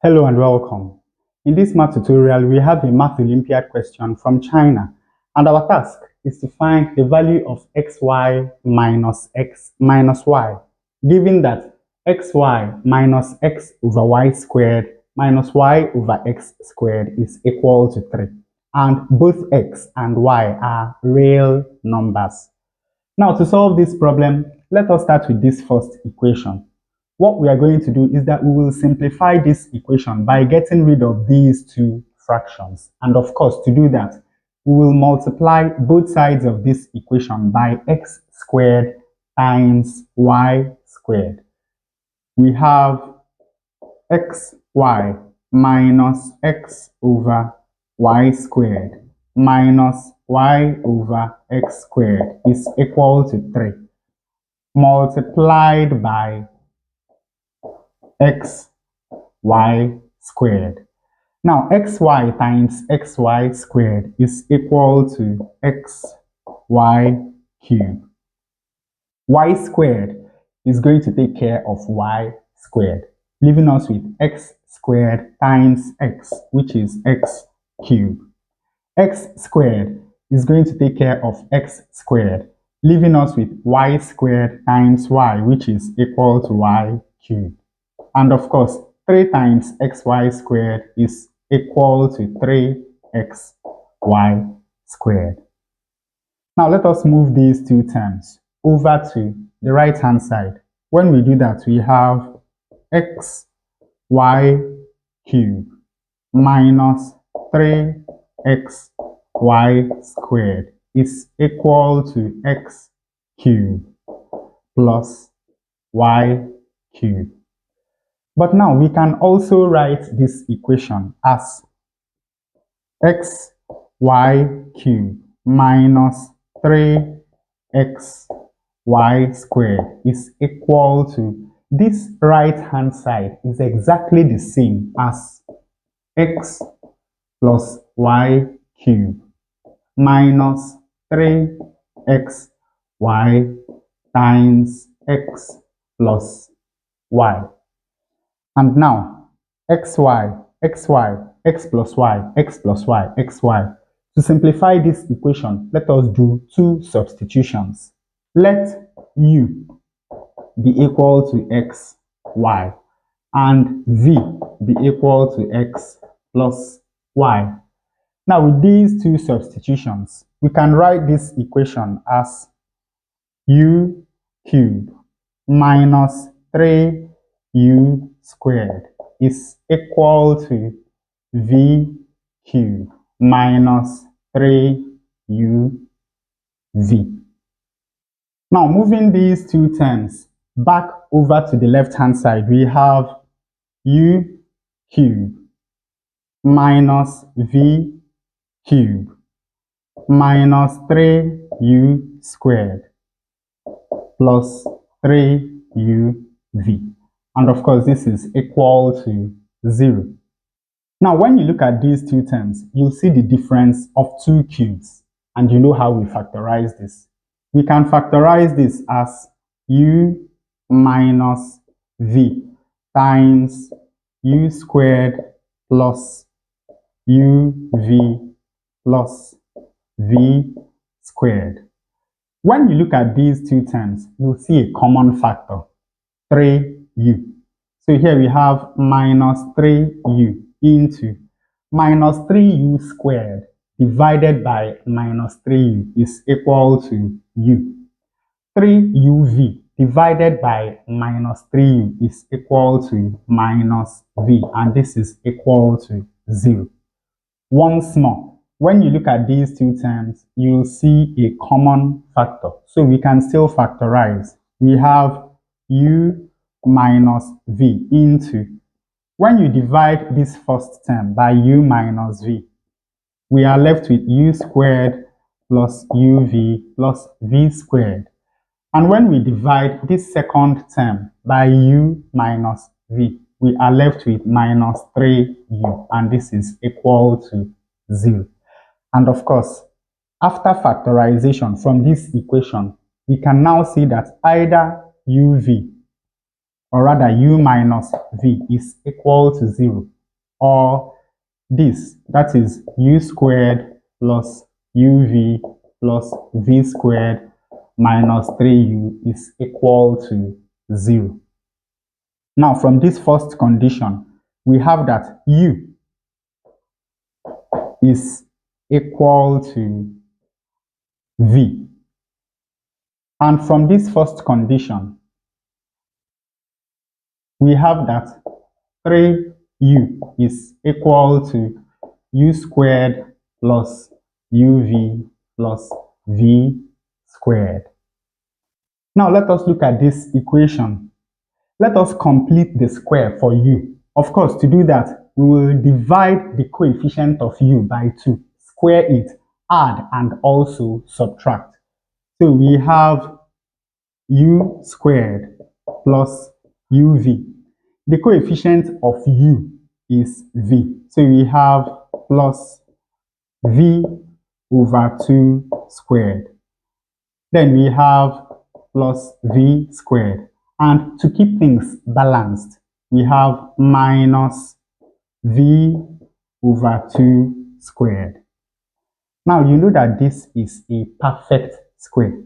Hello and welcome. In this math tutorial, we have a Math Olympiad question from China, and our task is to find the value of xy minus x minus y, given that xy minus x over y squared minus y over x squared is equal to 3, and both x and y are real numbers. Now, to solve this problem, let us start with this first equation. What we are going to do is that we will simplify this equation by getting rid of these two fractions. And of course, to do that, we will multiply both sides of this equation by x squared times y squared. We have xy minus x over y squared minus y over x squared is equal to 3 multiplied by xy squared. Now, xy times xy squared is equal to xy cubed. Y squared is going to take care of y squared, leaving us with x squared times x, which is x cubed. X squared is going to take care of x squared, leaving us with y squared times y, which is equal to y cubed. And of course, 3 times xy squared is equal to 3xy squared. Now let us move these two terms over to the right hand side. When we do that, we have xy cubed minus 3xy squared is equal to x cubed plus y cubed. But now we can also write this equation as xy cubed minus 3xy squared is equal to, this right hand side is exactly the same as x plus y cubed minus 3xy times x plus y. And now, x plus y, xy. To simplify this equation, let us do two substitutions. Let u be equal to x, y, and v be equal to x plus y. Now, with these two substitutions, we can write this equation as u cubed minus 3u squared is equal to v cubed minus 3uv. Now, moving these two terms back over to the left hand side, we have u cubed minus v cubed minus 3u squared plus 3uv. And of course, this is equal to 0. Now, when you look at these two terms, you'll see the difference of 2 cubes. And you know how we factorize this. We can factorize this as u minus v times u squared plus uv plus v squared. When you look at these two terms, you'll see a common factor, 3u. So here we have minus 3u into minus 3u squared divided by minus 3u is equal to u. 3uv divided by minus 3u is equal to minus v, and this is equal to 0. Once more, when you look at these two terms, you'll see a common factor. So we can still factorize. We have u minus v into, when you divide this first term by u minus v, we are left with u squared plus uv plus v squared. And when we divide this second term by u minus v, we are left with minus 3u, and this is equal to 0. And of course, after factorization from this equation, we can now see that either uv, or rather u minus v, is equal to 0, or this, that is u² plus uv plus v² minus 3u is equal to 0. Now, from this first condition, we have that u is equal to v. And from this first condition, we have that 3u is equal to u² plus uv plus v². Now let us look at this equation. Let us complete the square for u. Of course, to do that, we will divide the coefficient of u by 2, square it, add, and also subtract. So we have u² plus uv. The coefficient of u is v. So we have plus v over 2 squared. Then we have plus v². And to keep things balanced, we have minus v over 2 squared. Now you know that this is a perfect square.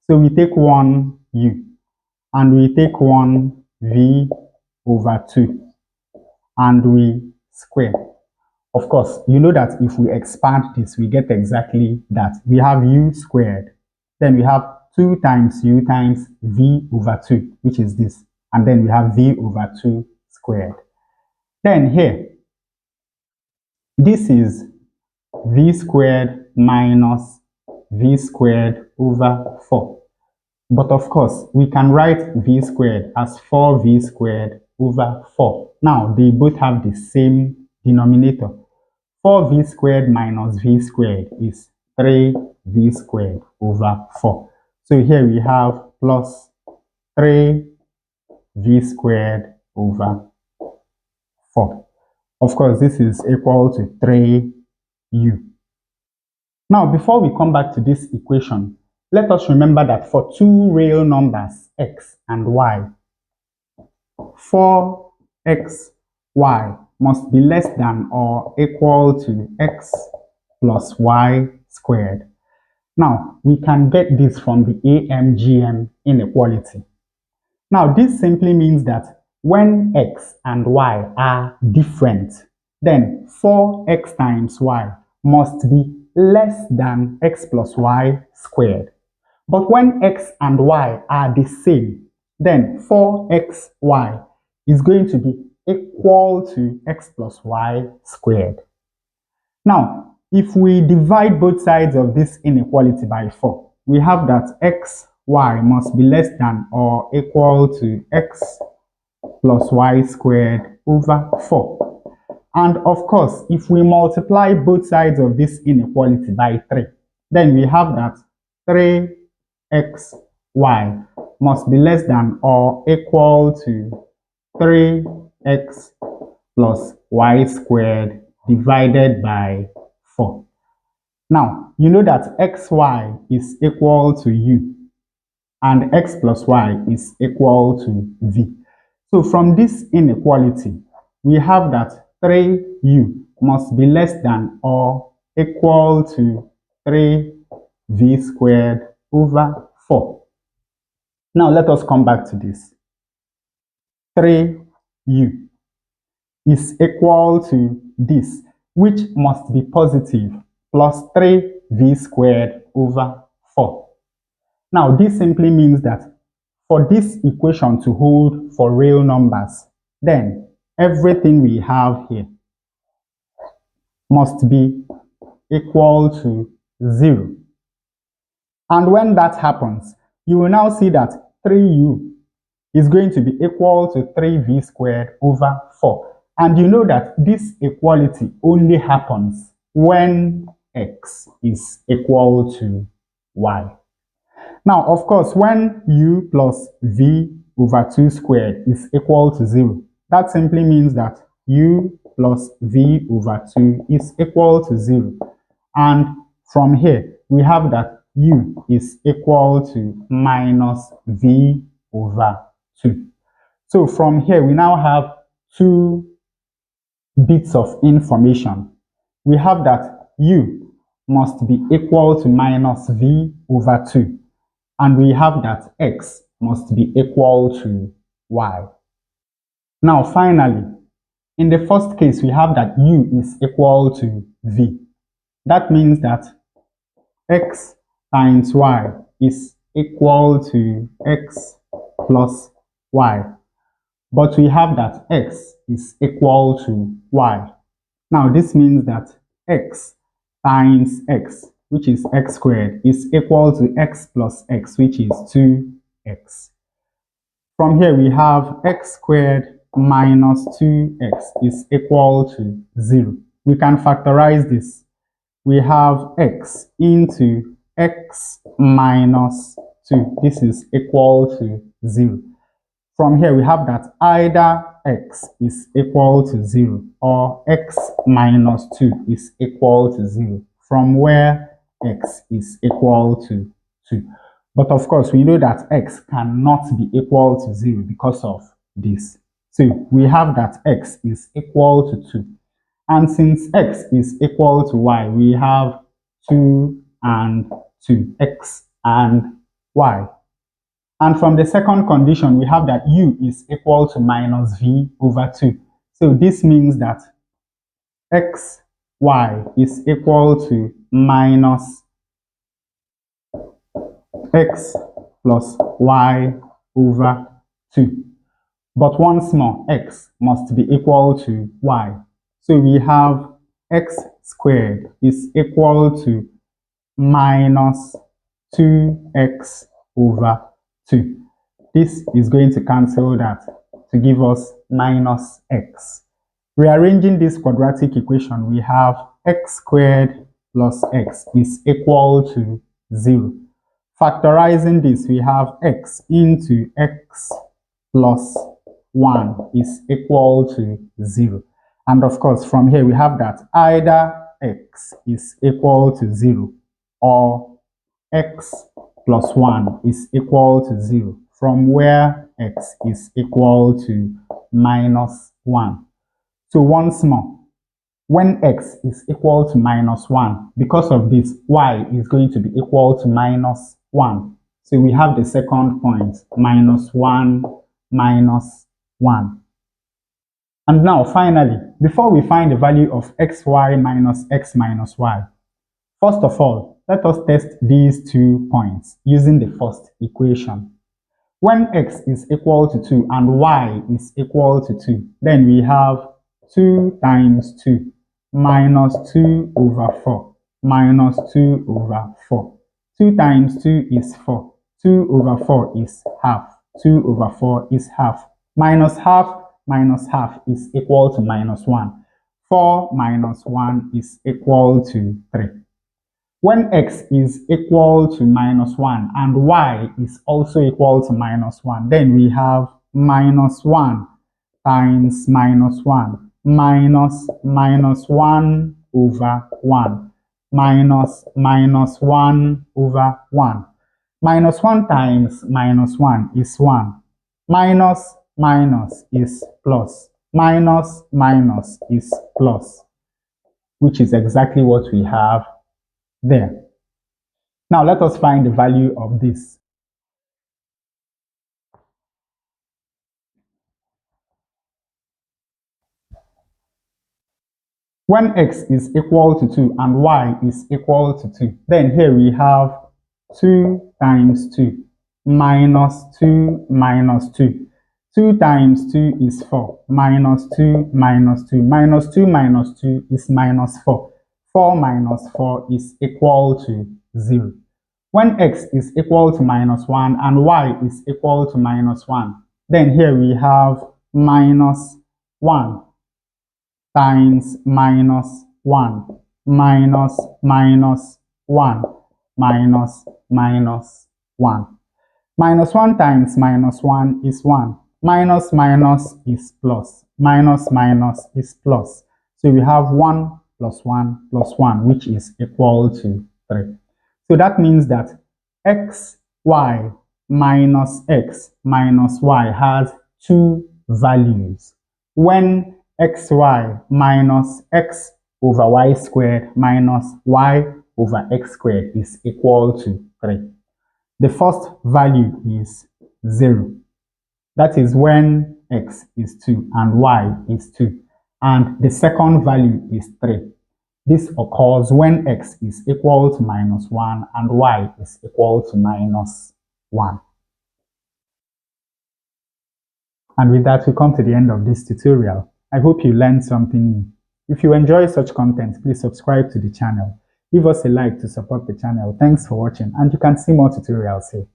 So we take one u and we take one v over 2 and we square. Of course, you know that if we expand this, we get exactly that. We have u², then we have 2 times u times v over 2, which is this, and then we have v over 2 squared. Then here, this is v² minus v² over 4. But of course, we can write v² as 4v² over 4. Now, they both have the same denominator. 4v² minus v² is 3v² over 4. So here we have plus 3v² over 4. Of course, this is equal to 3u. Now, before we come back to this equation, let us remember that for two real numbers, x and y, 4xy must be less than or equal to x plus y². Now, we can get this from the AMGM inequality. Now, this simply means that when x and y are different, then 4x times y must be less than x plus y². But when x and y are the same, then 4xy is going to be equal to x plus y². Now, if we divide both sides of this inequality by 4, we have that xy must be less than or equal to x plus y² over 4. And of course, if we multiply both sides of this inequality by 3, then we have that 3xy must be less than or equal to 3x plus y² divided by 4. Now, you know that xy is equal to u and x plus y is equal to v. So from this inequality, we have that 3u must be less than or equal to 3v² over 4. Now let us come back to this. 3u is equal to this, which must be positive, plus 3v² over 4. Now this simply means that for this equation to hold for real numbers, then everything we have here must be equal to 0. And when that happens, you will now see that 3u is going to be equal to 3v² over 4. And you know that this equality only happens when x is equal to y. Now, of course, when u plus v over 2 squared is equal to 0, that simply means that u plus v over 2 is equal to 0. And from here, we have that u is equal to minus v over 2. So from here, we now have two bits of information. We have that u must be equal to minus v over 2, and we have that x must be equal to y. Now finally, in the first case, we have that u is equal to v. That means that x times y is equal to x plus y. But we have that x is equal to y. Now this means that x times x, which is x squared, is equal to x plus x, which is 2x. From here we have x squared minus 2x is equal to 0. We can factorize this. We have x into x minus 2. This is equal to 0. From here, we have that either x is equal to 0 or x minus 2 is equal to 0, from where x is equal to 2. But of course, we know that x cannot be equal to 0 because of this. So we have that x is equal to 2. And since x is equal to y, we have 2 and 2, x and y. And from the second condition, we have that u is equal to minus v over 2. So this means that xy is equal to minus x plus y over 2. But once more, x must be equal to y. So we have x squared is equal to minus 2x over 2. This is going to cancel that to give us minus x. Rearranging this quadratic equation, we have x squared plus x is equal to 0. Factorizing this, we have x into x plus 1 is equal to 0. And of course, from here we have that either x is equal to 0 or x plus 1 is equal to 0, from where x is equal to minus 1. So once more, when x is equal to minus 1, because of this, y is going to be equal to minus 1. So we have the second point, minus 1, minus 1. And now finally, before we find the value of xy minus x minus y, first of all, let us test these 2 points using the first equation. When x is equal to 2 and y is equal to 2, then we have 2 times 2 minus 2 over 4 minus 2 over 4. 2 times 2 is 4. 2 over 4 is half. 2 over 4 is half. Minus half is equal to minus 1. 4 minus 1 is equal to 3. When x is equal to minus 1 and y is also equal to minus 1, then we have minus 1 times minus 1 minus minus 1 over 1 minus minus 1 over 1. Minus 1 times minus 1 is 1. Minus minus is plus. Minus minus is plus, which is exactly what we have there. Now let us find the value of this. When x is equal to 2 and y is equal to 2, then here we have 2 times 2 minus 2 minus 2. 2 times 2 is 4 minus 2 minus 2. Minus 2 minus 2 is minus 4. 4 minus 4 is equal to 0. When x is equal to minus 1 and y is equal to minus 1, then here we have minus 1 times minus 1 minus minus 1 minus minus 1. Minus 1 times minus 1 is 1. Minus minus is plus. Minus minus is plus. So we have 1 plus 1 plus 1, which is equal to 3. So that means that xy minus x minus y has 2 values when xy minus x over y squared minus y over x squared is equal to 3. The first value is 0. That is when x is 2 and y is 2. And the second value is 3. This occurs when x is equal to minus 1 and y is equal to minus 1. And with that, we come to the end of this tutorial. I hope you learned something new. If you enjoy such content, please subscribe to the channel. Leave us a like to support the channel. Thanks for watching, and you can see more tutorials here.